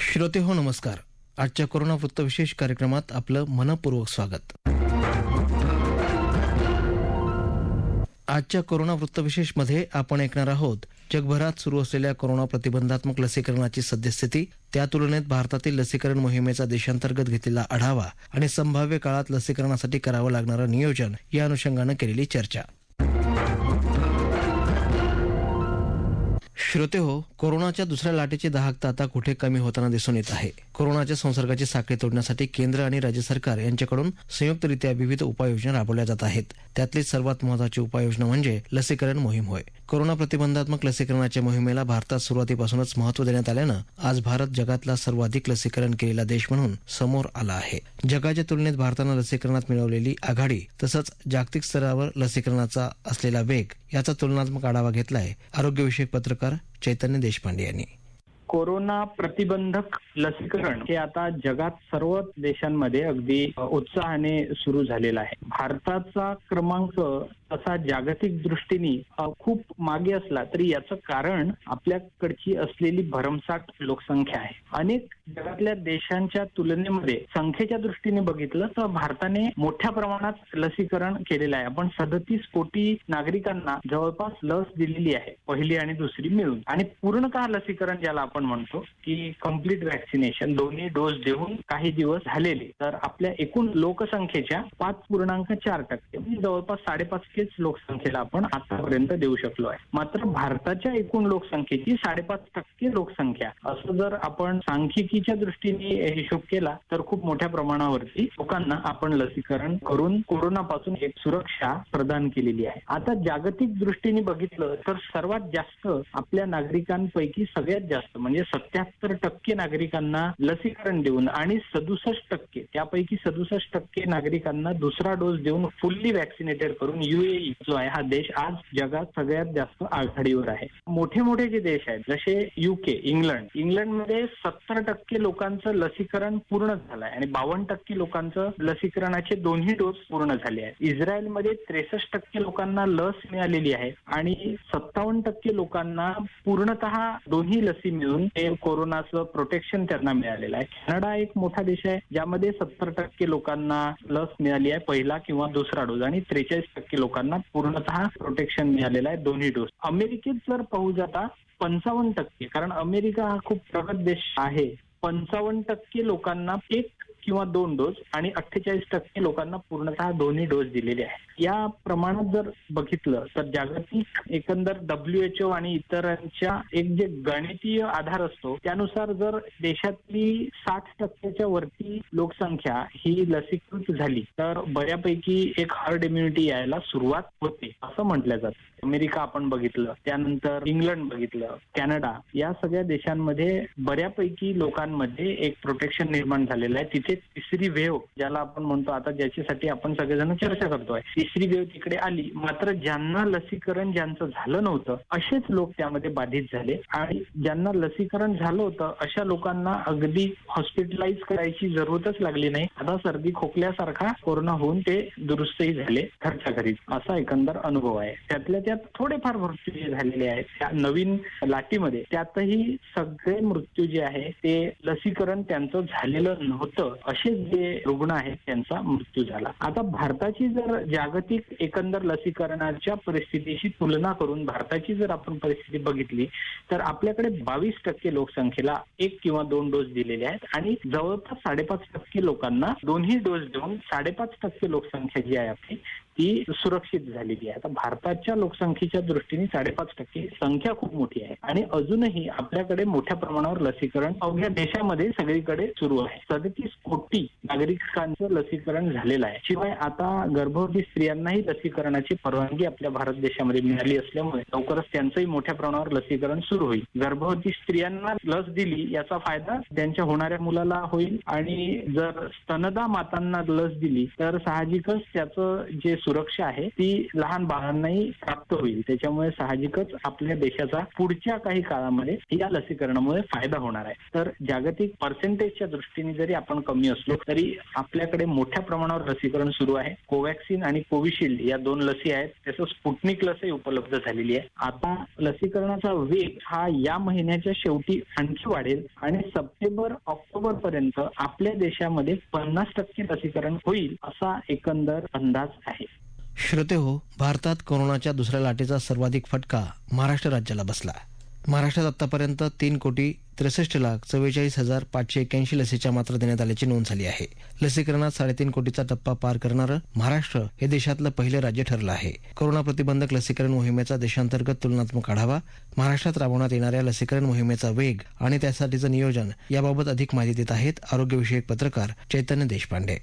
श्रोते हो नमस्कार. आजच्या कोरोना वृत्तविशेष कार्यक्रमात आपलं मनपूर्वक स्वागत. आजच्या कोरोना वृत्तविशेषमध्ये आपण ऐकणार आहोत जगभरात सुरू असलेल्या कोरोना प्रतिबंधात्मक लसीकरणाची सद्यस्थिती, त्या तुलनेत भारतातील लसीकरण मोहिमेचा देशांतर्गत घेतलेला आढावा आणि संभाव्य काळात लसीकरणासाठी करावं लागणारं नियोजन या अनुषंगानं केलेली चर्चा. श्रोते हो, कोरोनाच्या दुसऱ्या लाटेची दाहकता आता कुठे कमी होताना दिसून येत आहे. कोरोनाच्या संसर्गाची साखळी तोडण्यासाठी केंद्र आणि राज्य सरकार यांच्याकडून संयुक्तरित्या विविध उपाययोजना राबवल्या जात आहेत. त्यातली सर्वात महत्वाची उपाययोजना म्हणजे लसीकरण मोहीम होय. कोरोना प्रतिबंधात्मक लसीकरणाच्या मोहिमेला भारतात सुरुवातीपासूनच महत्त्व देण्यात आल्यानं आज भारत जगातला सर्वाधिक लसीकरण केलेला देश म्हणून समोर आला आहे. जगाच्या तुलनेत भारतानं लसीकरणात मिळवलेली आघाडी तसंच जागतिक स्तरावर लसीकरणाचा असलेला वेग याचा तुलनात्मक आढावा घेतलाय आरोग्यविषयक पत्रकार चैतन्य देशपांडे यांनी. कोरोना प्रतिबंधक लसीकरण हे आता जगात सर्व देशांमध्ये अगदी उत्साहाने सुरू झालेलं आहे. भारताचा क्रमांक तसा जागतिक दृष्टीने खूप मागे असला तरी याचं कारण आपल्याकडची असलेली भरमसाठ लोकसंख्या आहे. अनेक जगातल्या देशांच्या तुलनेमध्ये संख्येच्या दृष्टीने बघितलं तर भारताने मोठ्या प्रमाणात लसीकरण केलेलं आहे. आपण 37 कोटी नागरिकांना जवळपास लस दिलेली आहे, पहिली आणि दुसरी मिळून. आणि पूर्णतः लसीकरण ज्याला आपण म्हणतो की कम्प्लीट वॅक्सिनेशन, दोन्ही डोस देऊन काही दिवस झालेले, तर आपल्या एकूण लोकसंख्येच्या 5.4% म्हणजे जवळपास 5.5% लोकसंख्येला आपण आतापर्यंत देऊ शकलो आहे. मात्र भारताच्या एकूण लोकसंख्येची 5.5% लोकसंख्या असं जर आपण सांख्यिकीच्या दृष्टीने हिशोब केला तर खूप मोठ्या प्रमाणावरती लोकांना आपण लसीकरण करून कोरोनापासून एक सुरक्षा प्रदान केलेली आहे. आता जागतिक दृष्टीने बघितलं तर सर्वात जास्त आपल्या नागरिकांपैकी सगळ्यात जास्त म्हणजे 77% नागरिकांना लसीकरण देऊन आणि 67% त्यापैकी 67% नागरिकांना दुसरा डोस देऊन फुल्ली वॅक्सिनेटेड करून UAE जो आहे हा देश आज जगात सगळ्यात जास्त आघाडीवर आहे. मोठे मोठे जे देश आहेत जसे UK, इंग्लंडमध्ये 70% लोकांचं लसीकरण पूर्ण झालं आहे आणि 52% लोकांचं लसीकरणाचे दोन्ही डोस पूर्ण झाले आहेत. इस्रायलमध्ये 63% लोकांना लस मिळालेली आहे आणि 57% लोकांना पूर्णतः दोन्ही लसी मिळून ते कोरोनाचं प्रोटेक्शन त्यांना मिळालेलं आहे. कॅनडा एक मोठा देश आहे ज्यामध्ये 70% लोकांना लस मिळाली आहे, पहिला किंवा दुसरा डोस, आणि 43% लोकांना पूर्णतः प्रोटेक्शन मिळालेलं आहे, दोन्ही डोस. अमेरिकेत जर पाहू जाता 55%, कारण अमेरिका हा खूप प्रगत देश आहे, 55% लोकांना 1 किंवा 2 डोस आणि 48% लोकांना पूर्णतः दोन्ही डोस दिलेले आहेत. या प्रमाणात जर बघितलं तर जागतिक एकंदर WHO आणि इतरांच्या एक जे गणितीय आधार असतो त्यानुसार जर देशातली 60% वरती लोकसंख्या ही लसीकृत झाली तर बऱ्यापैकी एक हर्ड इम्युनिटी यायला सुरुवात होते असं म्हटलं जातं. अमेरिका आपण बघितलं, त्यानंतर इंग्लंड बघितलं, कॅनडा, या सगळ्या देशांमध्ये बऱ्यापैकी लोकांमध्ये एक प्रोटेक्शन निर्माण झालेलं आहे. तिथे तिसरी वेव्ह ज्याला आपण म्हणतो आता, ज्याच्यासाठी आपण सगळेजण चर्चा करतोय, तिसरी वेव्ह तिकडे आली. मात्र ज्यांना लसीकरण ज्यांचं झालं नव्हतं असेच लोक त्यामध्ये बाधित झाले आणि ज्यांना लसीकरण झालं होतं अशा लोकांना अगदी हॉस्पिटलाइज करायची जरूरतच लागली नाही. आता सर्दी खोकल्यासारखा कोरोना होऊन ते दुरुस्तही झाले घरच्या घरीच, असा एकंदर अनुभव आहे. त्यातल्या त्यात थोडेफार मृत्यू जे झालेले आहेत त्या नवीन लाटीमध्ये, त्यातही सगळे मृत्यू जे आहे ते लसीकरण त्यांचं झालेलं नव्हतं असे जे रुग्ण आहेत त्यांचा मृत्यू झाला. आता भारताची जर जागतिक एकंदर लसीकरणाच्या परिस्थितीशी तुलना करून भारताची जर आपण परिस्थिती बघितली तर आपल्याकडे 22% लोकसंख्येला 1 किंवा 2 डोस दिलेले आहेत आणि जवळपास 5.5% लोकांना दोन्ही डोस देऊन 5.5% लोकसंख्या जी आहे आपली ती सुरक्षित झालेली आहे. आता भारताच्या लोकसंख्येच्या दृष्टीने 5.5% संख्या खूप मोठी आहे आणि अजूनही आपल्याकडे मोठ्या प्रमाणावर लसीकरण अवघ्या देशामध्ये सगळीकडे सुरू आहे. 37 कोटी नागरिकांचं लसीकरण झालेलं आहे. शिवाय आता गर्भवती स्त्रियांनाही लसीकरणाची परवानगी आपल्या भारत देशामध्ये मिळाली असल्यामुळे लवकरच त्यांचंही मोठ्या प्रमाणावर लसीकरण सुरू होईल. गर्भवती स्त्रियांना लस दिली याचा फायदा त्यांच्या होणाऱ्या मुलाला होईल आणि जर स्तनदा मातांना लस दिली तर साहजिकच त्याचं जे सुरक्षा आहे ती लहान बाळांनाही प्राप्त होईल. त्याच्यामुळे साहजिकच आपल्या देशाचा पुढच्या काही काळामध्ये या लसीकरणामुळे फायदा होणार आहे. तर जागतिक पर्सेंटेजच्या दृष्टीने जरी आपण कमी असलो तरी आपल्याकडे मोठ्या प्रमाणावर लसीकरण सुरू आहे. कोवॅक्सिन आणि कोविशिल्ड या 2 लसी आहेत. तसंच स्पुटनिक लसही उपलब्ध झालेली आहे. आता लसीकरणाचा वेग हा या महिन्याच्या शेवटी आणखी वाढेल आणि सप्टेंबर-ऑक्टोबर पर्यंत आपल्या देशामध्ये 50% लसीकरण होईल असा एकंदर अंदाज आहे. श्रोते हो, भारतात कोरोनाच्या दुसऱ्या लाटेचा सर्वाधिक फटका महाराष्ट्र राज्याला बसला. महाराष्ट्रात आतापर्यंत 3,63,44,581 लसीच्या मात्रा देण्यात आल्याची नोंद झाली आहे. लसीकरणात 3.5 कोटीचा टप्पा पार करणारं महाराष्ट्र हे देशातलं पहिलं राज्य ठरलं आहे. कोरोना प्रतिबंधक लसीकरण मोहिमेचा देशांतर्गत तुलनात्मक आढावा, महाराष्ट्रात राबवण्यात येणाऱ्या लसीकरण मोहिमेचा वेग आणि त्यासाठीचं नियोजन याबाबत अधिक माहिती देत आहेत आरोग्यविषयक पत्रकार चैतन्य देशपांडे.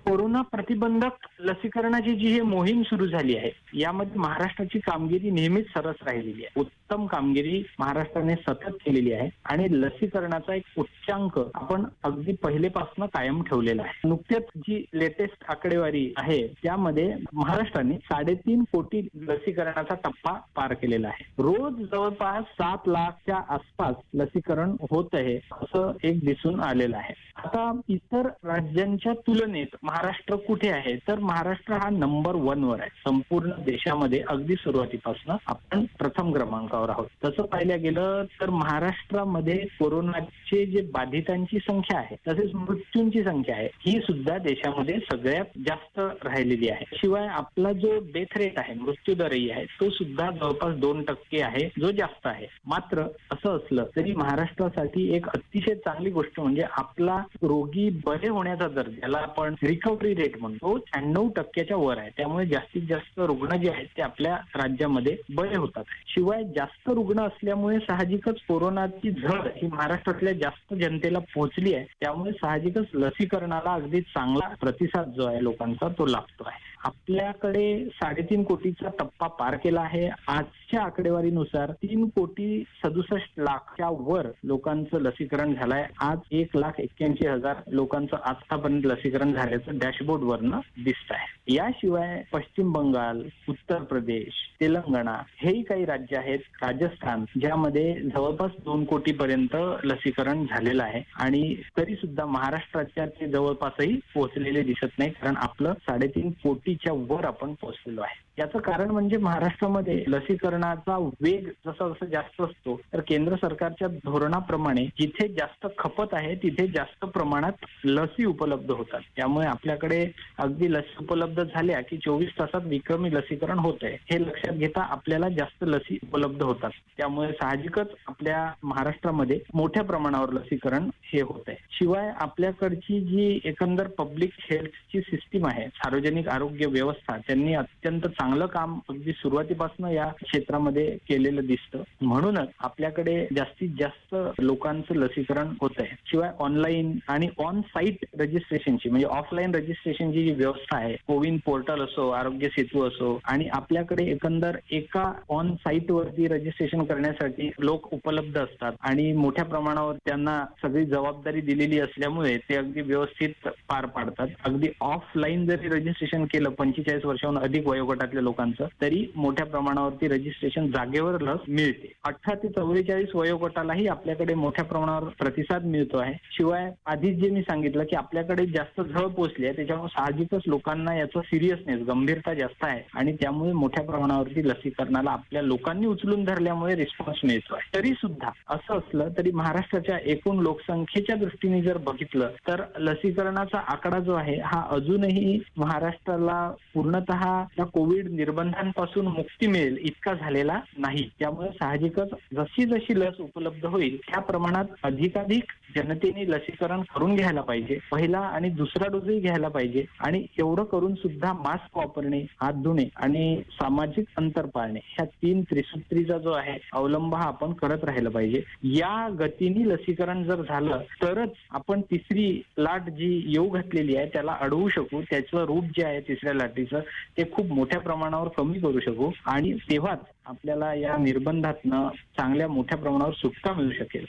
कोरोना प्रतिबंधक लसीकरणाची जी ही मोहीम सुरू झाली आहे यामध्ये महाराष्ट्राची कामगिरी नेहमीच सरस राहिलेली आहे. उत्तम कामगिरी महाराष्ट्राने सतत केलेली आहे आणि लसीकरणाचा एक उच्चांक आपण अगदी पहिलेपासून कायम ठेवलेला आहे. नुकतेच जी लेटेस्ट आकडेवारी आहे त्यामध्ये महाराष्ट्राने 3.5 कोटी लसीकरणाचा टप्पा पार केलेला आहे. रोज जवळपास 7 लाखच्या आसपास लसीकरण होत आहे असं एक दिसून आलेलं आहे. आता इतर राज्यांच्या तुलनेत महाराष्ट्र कुठे आहे तर महाराष्ट्र हा नंबर 1 वर आहे. संपूर्ण देशामध्ये अगदी सुरुवातीपासून आपण प्रथम क्रमांकावर आहोत. तसं पाहिलं गेलं तर महाराष्ट्रामध्ये कोरोनाचे जे बाधितांची संख्या आहे तसेच मृत्यूंची संख्या आहे ही सुद्धा देशामध्ये सगळ्यात जास्त राहिलेली आहे. शिवाय आपला जो डेथ रेट आहे, मृत्यू दरही आहे, तो सुद्धा जवळपास 2% आहे जो जास्त आहे. मात्र असं असलं तरी महाराष्ट्रासाठी एक अतिशय चांगली गोष्ट म्हणजे आपला रोगी बरे होण्याचा दर, ज्याला आपण रिकव्हरी रेट म्हणतो, 96% वर आहे. त्यामुळे जास्तीत जास्त रुग्ण जे आहेत ते आपल्या राज्यामध्ये बरे होतात. शिवाय जास्त रुग्ण असल्यामुळे साहजिकच कोरोनाची झळ ही महाराष्ट्रातल्या जास्त जनतेला पोहोचली आहे. त्यामुळे साहजिकच लसीकरणाला अगदी चांगला प्रतिसाद जो आहे लोकांचा तो लाभतो आहे. आपल्याकडे 3.5 कोटीचा टप्पा पार केला आहे. आजच्या आकडेवारीनुसार 3,67,00,000च्या वर लोकांचं लसीकरण झालंय. आज 1,81,000 लोकांचं आतापर्यंत लसीकरण झाल्याचं डॅशबोर्ड वरनं दिसत आहे. याशिवाय पश्चिम बंगाल, उत्तर प्रदेश, तेलंगणा हेही काही राज्य आहेत, राजस्थान, ज्यामध्ये जवळपास 2 कोटीपर्यंत लसीकरण झालेलं आहे आणि तरी सुद्धा महाराष्ट्राच्या ते जवळपासही पोहोचलेले दिसत नाही, कारण आपलं 3.5 कोटीच्या वर आपण पोहोचलेलो आहे. याचं कारण म्हणजे महाराष्ट्रामध्ये लसीकरणाचा वेग जसा जसा जास्त असतो तर केंद्र सरकारच्या धोरणाप्रमाणे जिथे जास्त खपत आहे तिथे जास्त प्रमाणात लसी उपलब्ध होतात. त्यामुळे आपल्याकडे अगदी लसी उपलब्ध झाल्या की 24 तासात विक्रमी लसीकरण होत आहे. हे लक्षात घेता आपल्याला जास्त लसी उपलब्ध होतात. त्यामुळे साहजिकच आपल्या महाराष्ट्रामध्ये मोठ्या प्रमाणावर लसीकरण हे होत आहे. शिवाय आपल्याकडची जी एकंदर पब्लिक हेल्थची सिस्टीम आहे, सार्वजनिक आरोग्य व्यवस्था, त्यांनी अत्यंत चांगलं काम अगदी सुरुवातीपासून या क्षेत्रामध्ये केलेलं दिसतं. म्हणूनच आपल्याकडे जास्तीत जास्त लोकांचं लसीकरण होत आहे. शिवाय ऑनलाईन आणि ऑन साईट रजिस्ट्रेशनची म्हणजे ऑफलाईन रजिस्ट्रेशनची जी व्यवस्था आहे, कोविन पोर्टल असो, आरोग्य सेतू असो, आणि आपल्याकडे एकंदर एका ऑन साईट वरती रजिस्ट्रेशन करण्यासाठी लोक उपलब्ध असतात आणि मोठ्या प्रमाणावर त्यांना सगळी जबाबदारी दिलेली असल्यामुळे ते अगदी व्यवस्थित पार पाडतात. अगदी ऑफलाईन जरी रजिस्ट्रेशन केलं 45 वर्षाहून अधिक वयोगटातल्या लोकांचं तरी मोठ्या प्रमाणावरती रजिस्ट्रेशन जागेवर लस मिळते. 18 ते 44 वयोगटालाही आपल्याकडे मोठ्या प्रमाणावर प्रतिसाद मिळतो आहे. शिवाय आधीच जे मी सांगितलं की आपल्याकडे जास्त झळ पोचली आहे त्याच्यामुळे साहजिकच लोकांना याचं सिरियसनेस, गंभीरता जास्त आहे आणि त्यामुळे मोठ्या प्रमाणावरती लसीकरणाला आपल्या लोकांनी उचलून धरल्यामुळे रिस्पॉन्स मिळतो आहे. तरी सुद्धा असं असलं तरी महाराष्ट्राच्या एकूण लोकसंख्येच्या दृष्टीने जर बघितलं तर लसीकरणाचा आकडा जो आहे हा अजूनही महाराष्ट्राला पूर्णतः या कोविड निर्बंधांपासून मुक्ती मिळेल इतका झालेला नाही. त्यामुळे साहजिकच जशी जशी लस उपलब्ध होईल त्या प्रमाणात अधिकाधिक जनतेने लसीकरण करून घ्यायला पाहिजे. पहिला आणि दुसरा डोसही घ्यायला पाहिजे आणि एवढं करून सुद्धा मास्क वापरणे, हात धुणे आणि सामाजिक अंतर पाळणे ह्या 3 त्रिसूत्रीचा जो आहे अवलंब हा आपण करत राहिला पाहिजे. या गतीने लसीकरण जर झालं तरच आपण तिसरी लाट जी येऊ घातलेली आहे त्याला अडवू शकू. त्याचं रूप जे आहे तिसऱ्या लाटेचं ते खूप मोठ्या प्रमाणावर कमी करू शकू आणि तेव्हाच आपल्याला या निर्बंधातनं चांगल्या मोठ्या प्रमाणावर सुटका मिळू शकेल.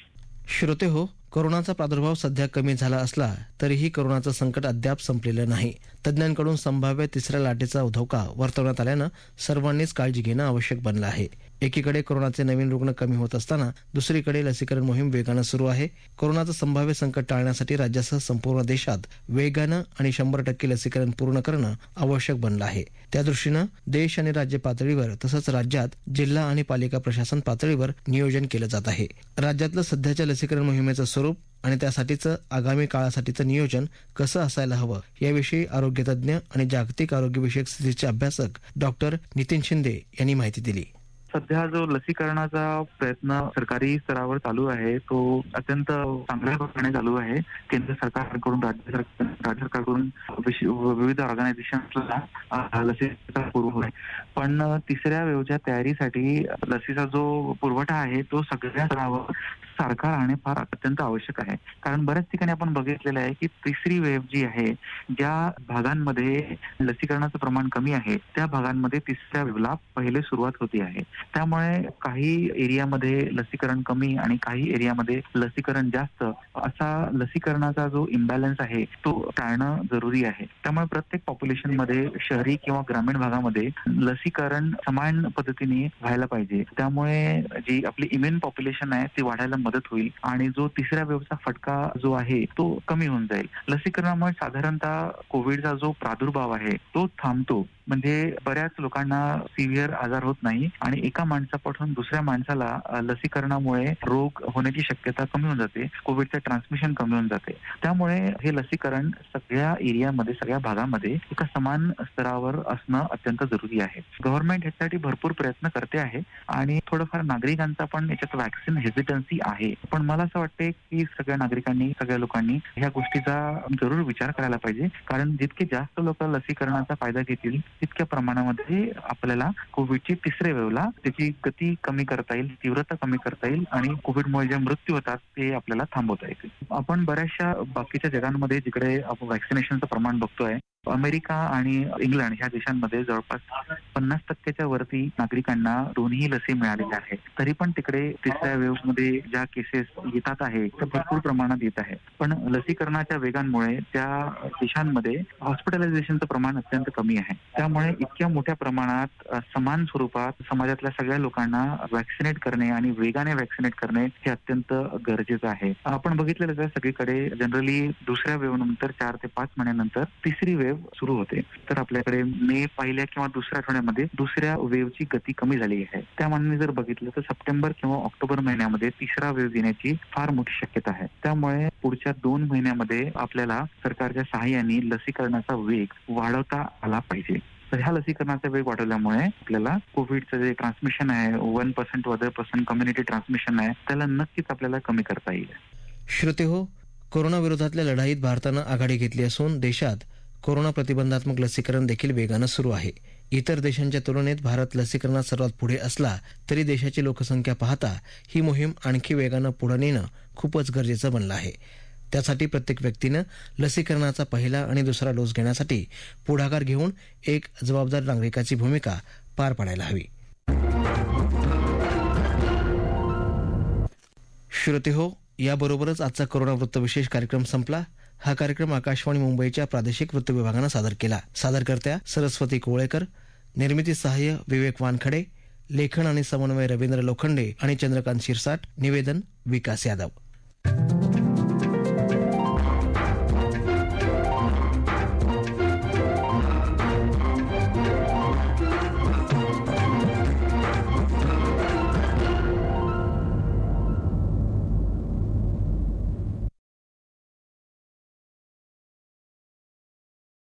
श्रोते हो, कोरोनाचा प्रादुर्भाव सध्या कमी झाला असला तरीही कोरोनाचं संकट अद्याप संपलेलं नाही. तज्ज्ञांकडून संभाव्य तिसऱ्या लाटेचा धोका वर्तवण्यात आल्यानं सर्वांनीच काळजी घेणं आवश्यक बनलं आहे. एकीकडे कोरोनाचे नवीन रुग्ण कमी होत असताना दुसरीकडे लसीकरण मोहीम वेगानं सुरू आहे. कोरोनाचं संभाव्य संकट टाळण्यासाठी राज्यासह संपूर्ण देशात वेगानं आणि 100% लसीकरण पूर्ण करणं आवश्यक बनलं आहे. त्यादृष्टीनं देश आणि राज्य पातळीवर तसंच राज्यात जिल्हा आणि पालिका प्रशासन पातळीवर नियोजन केलं जात आहे. राज्यातलं सध्याच्या लसीकरण मोहिमेचं स्वरूप आणि त्यासाठीचं आगामी काळासाठीचं नियोजन कसं असायला हवं याविषयी आरोग्यतज्ञ आणि जागतिक आरोग्यविषयक स्थितीचे अभ्यासक डॉक्टर नितीन शिंदे यांनी माहिती दिली. सध्या जो लसीकरणाचा प्रयत्न सरकारी स्तरावर चालू आहे तो अत्यंत चांगल्या प्रकारे चालू आहे. केंद्र सरकारकडून राज्य सरकारकडून विविध ऑर्गनायझेशन्सला लसीचा पुरवठा आहे. पण तिसऱ्या वेव्हच्या तयारीसाठी लसीचा जो पुरवठा आहे तो सगळ्या स्तरावर सारखा राहणे फार अत्यंत आवश्यक आहे. कारण बऱ्याच ठिकाणी आपण बघितलेलं आहे की तिसरी वेव्ह जी आहे ज्या भागांमध्ये लसीकरणाचं प्रमाण कमी आहे त्या भागांमध्ये तिसऱ्या वेव्हला पहिले सुरुवात होती आहे. त्यामुळे काही एरियामध्ये लसीकरण कमी आणि काही एरियामध्ये लसीकरण जास्त असा लसीकरणाचा जो इम्बॅलन्स आहे तो टाळणं जरुरी आहे. त्यामुळे प्रत्येक पॉप्युलेशन मध्ये शहरी किंवा ग्रामीण भागामध्ये लसीकरण समान पद्धतीने व्हायला पाहिजे. त्यामुळे जी आपली इम्युन पॉप्युलेशन आहे ती वाढायला मदत होईल आणि जो तिसऱ्या वेव्हचा फटका जो आहे तो कमी होऊन जाईल. लसीकरणामुळे साधारणतः कोविडचा जो प्रादुर्भाव आहे तो थांबतो. म्हणजे बऱ्याच लोकांना सिव्हिअर आजार होत नाही आणि एका माणसापासून दुसऱ्या माणसाला लसीकरणामुळे रोग होण्याची शक्यता कमी होऊन जाते. कोविडचं ट्रान्समिशन कमी होऊन जाते. त्यामुळे हे लसीकरण सगळ्या एरियामध्ये सगळ्या भागामध्ये एका समान स्तरावर असणं अत्यंत जरुरी आहे. गव्हर्नमेंट ह्यासाठी भरपूर प्रयत्न करते आहे आणि थोडंफार नागरिकांचा पण याच्यात वॅक्सिन हेजिटन्सी आहे. पण मला असं वाटते की सगळ्या नागरिकांनी सगळ्या लोकांनी ह्या गोष्टीचा जरूर विचार करायला पाहिजे. कारण जितके जास्त लोक लसीकरणाचा फायदा घेतील तितक्या प्रमाणामध्ये आपल्याला कोविडची तिसऱ्या वेव्हला त्याची गती कमी करता येईल, तीव्रता कमी करता येईल आणि कोविडमुळे जे मृत्यू होतात ते आपल्याला थांबवता येतील. आपण बऱ्याचशा बाकीच्या जगांमध्ये जिकडे आपण वॅक्सिनेशनचं प्रमाण बघतोय अमेरिका आणि इंग्लंड ह्या देशांमध्ये जवळपास 50% वरती नागरिकांना दोन्ही लसी मिळालेल्या आहेत. तरी पण तिकडे तिसऱ्या वेव्ह मध्ये ज्या केसेस येतात आहे त्या भरपूर प्रमाणात येत आहे. पण लसीकरणाच्या वेगांमुळे त्या देशांमध्ये हॉस्पिटलायझेशनचं प्रमाण अत्यंत कमी आहे. त्यामुळे इतक्या मोठ्या प्रमाणात समान स्वरूपात समाजातल्या सगळ्या लोकांना वॅक्सिनेट करणे आणि वेगाने वॅक्सिनेट करणे हे अत्यंत गरजेचं आहे. आपण बघितलेलं आहे सगळीकडे जनरली दुसऱ्या वेव्ह नंतर 4 ते 5 महिन्यानंतर तिसरी वेव्ह सुरू होते. तर आपल्याकडे मे पहिल्या किंवा दुसऱ्या आठवड्यामध्ये दुसऱ्या वेव्हची गती कमी झाली आहे. त्या मानाने जर बघितलं तर सप्टेंबर किंवा ऑक्टोबर महिन्यामध्ये तिसरा वेव्ह येण्याची फार मोठी शक्यता आहे. त्यामुळे पुढच्या 2 महिन्यामध्ये आपल्याला सरकारच्या सहाय्याने लसीकरणाचा वेग वाढवता आला पाहिजे. तर ह्या लसीकरणाचा वेग वाढवल्यामुळे आपल्याला कोविडचं जे ट्रान्समिशन आहे 1% to other person community transmission आहे त्याला नक्कीच आपल्याला कमी करता येईल. श्रोते हो, कोरोना विरोधातल्या लढाईत भारतानं आघाडी घेतली असून देशात कोरोना प्रतिबंधात्मक लसीकरण देखील वेगानं सुरू आहे. इतर देशांच्या तुलनेत भारत लसीकरणात सर्वात पुढे असला तरी देशाची लोकसंख्या पाहता ही मोहीम आणखी वेगानं पुढे नेणं खूपच गरजेचं बनलं आहे. त्यासाठी प्रत्येक व्यक्तीनं लसीकरणाचा पहिला आणि दुसरा डोस घेण्यासाठी पुढाकार घेऊन एक जबाबदार नागरिकाची भूमिका पार पाडायला हवी. श्रोते हो, याबरोबरच आजचा कोरोना वृत्त विशेष कार्यक्रम संपला. हा कार्यक्रम आकाशवाणी मुंबईच्या प्रादेशिक वृत्त विभागानं सादर केला. सादरकर्त्या सरस्वती कोळेकर, निर्मिती सहाय्य विवेक वानखडे, लेखन आणि समन्वय रवींद्र लोखंडे आणि चंद्रकांत शिरसाट, निवेदन विकास यादव.